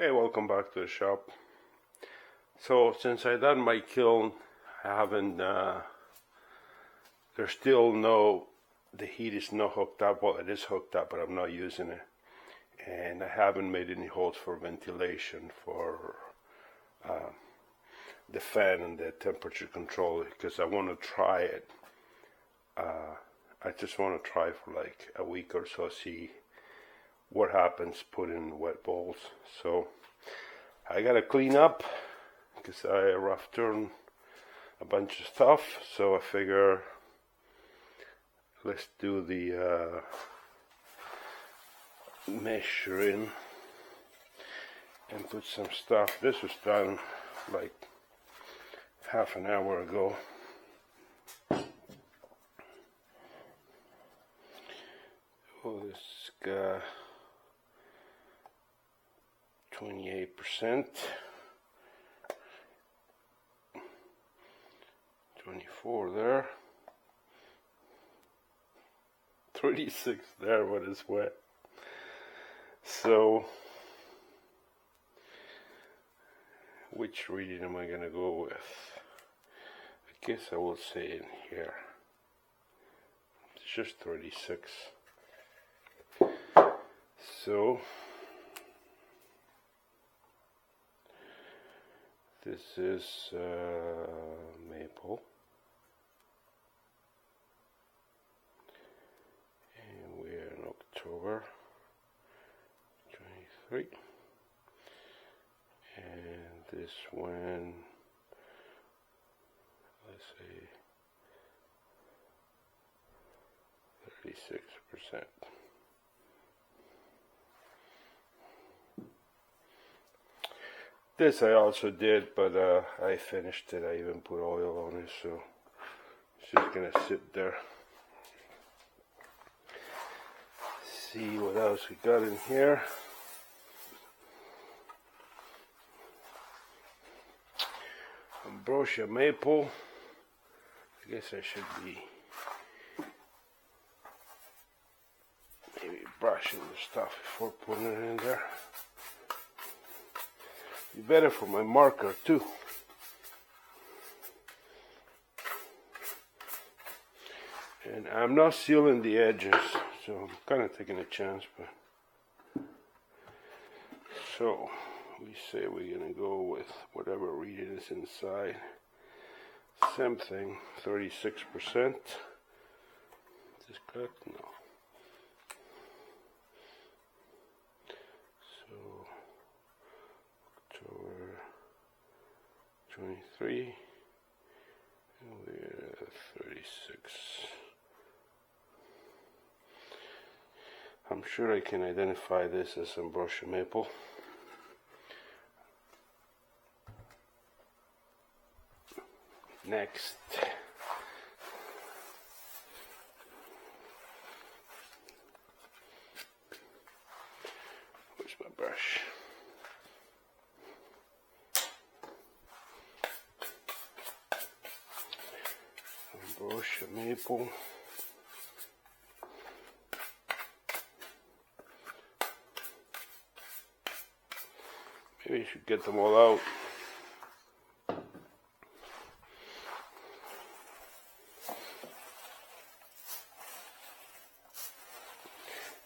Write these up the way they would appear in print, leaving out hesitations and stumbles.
Hey, welcome back to the shop. So since I done my kiln, I haven't, there's still the heat is not hooked up. Well, it is hooked up, but I'm not using it. And I haven't made any holes for ventilation for the fan and the temperature control because I want to try it. I just want to try for like a week or so, see what happens, put in wet bowls. So I gotta clean up because I rough turn a bunch of stuff, so I figure let's do the measuring and put some stuff. This was done like half an hour ago. Oh, this got 28%, 24 there, 36 there when it's wet. So which reading am I gonna go with? I guess I will say in here. It's just 36. So this is maple, and we're in October 23, and this one, let's say 36%. This I also did, but I finished it. I even put oil on it, so it's just gonna sit there. See what else we got in here. Ambrosia maple. I guess I should be maybe brushing the stuff before putting it in there. Be better for my marker too. And I'm not sealing the edges, so I'm kind of taking a chance. But so we say we're gonna go with whatever reading is inside. Same thing, 36%. Is this correct? No. So October 23, and we're at 36. I'm sure I can identify this as ambrosia maple. Next, where's my brush? Ambrosia maple. Maybe I should get them all out.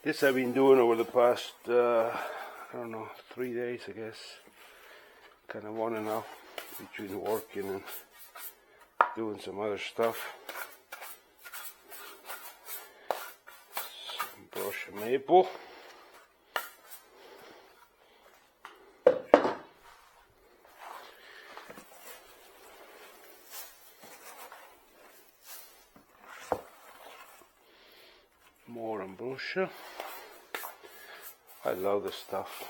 This I've been doing over the past, I don't know, 3 days, I guess. Kind of on and off between working and doing some other stuff. Some ambrosia maple. More ambrosia. I love this stuff.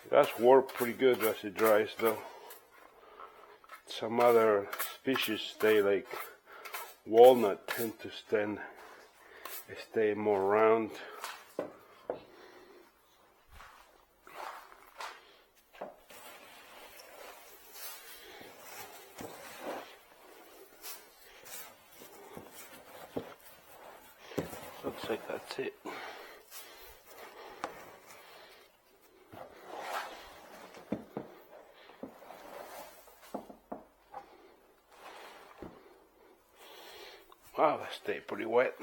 It does work pretty good as it dries though. Some other species stay like walnut tend to stay more round. Looks like that's it. Wow, that stayed pretty wet.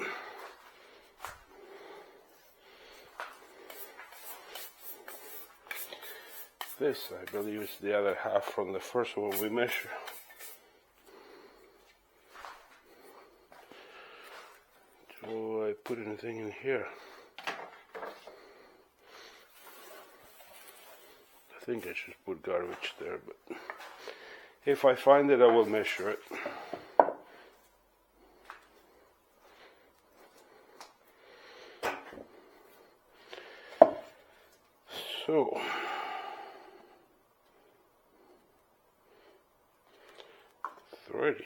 This, I believe, is the other half from the first one we measured. Do I put anything in here? I think I should put garbage there, but if I find it, I will measure it. So, ready.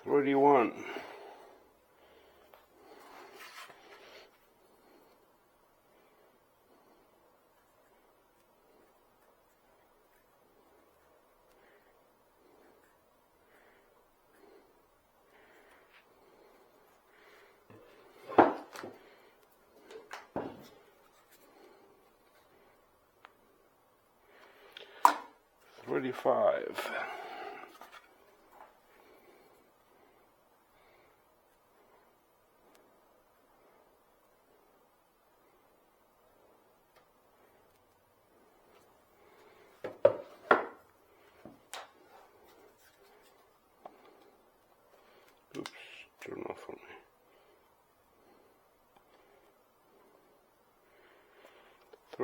Ready one. Ready five. Oops, turn off on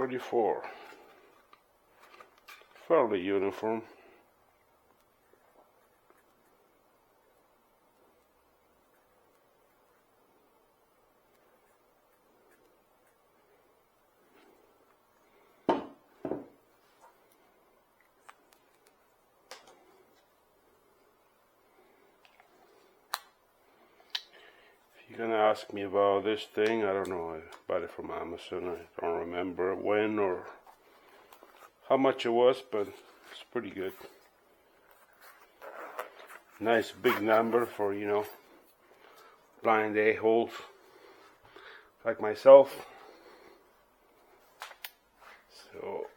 me. $34. Fairly uniform. You're gonna ask me about this thing. I don't know. I bought it from Amazon. I don't remember when or how much it was, but it's pretty good. Nice big number for, you know, blind a-holes like myself. So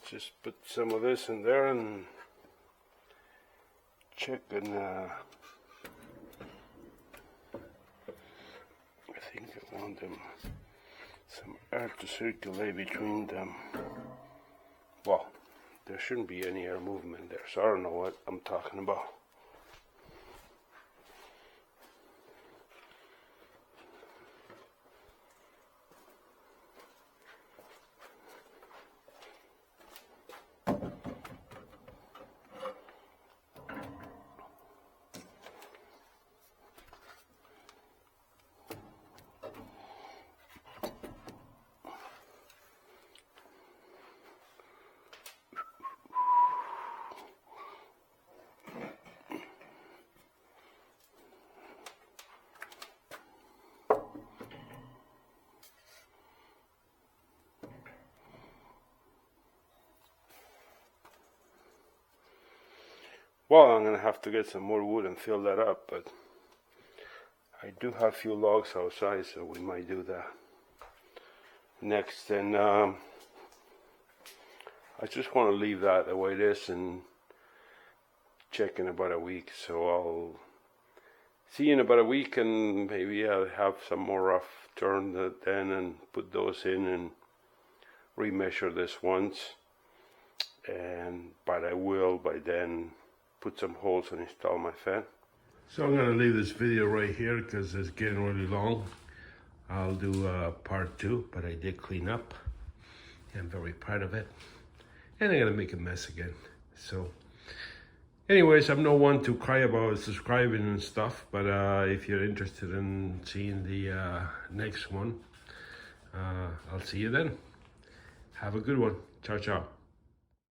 just put some of this in there and check and I think I want them some air to circulate between them. Well, there shouldn't be any air movement there, so I don't know what I'm talking about. Well, I'm gonna have to get some more wood and fill that up, but I do have a few logs outside, so we might do that next. And I just want to leave that the way it is and check in about a week. So I'll see you in about a week, and maybe I'll have some more rough turn then and put those in and remeasure this once. But I will by then put some holes and install my fan. So I'm gonna leave this video right here because it's getting really long. I'll do part 2, but I did clean up. I'm very proud of it. And I'm gonna make a mess again. So anyways, I'm no one to cry about subscribing and stuff, but if you're interested in seeing the next one, I'll see you then. Have a good one. Ciao, ciao.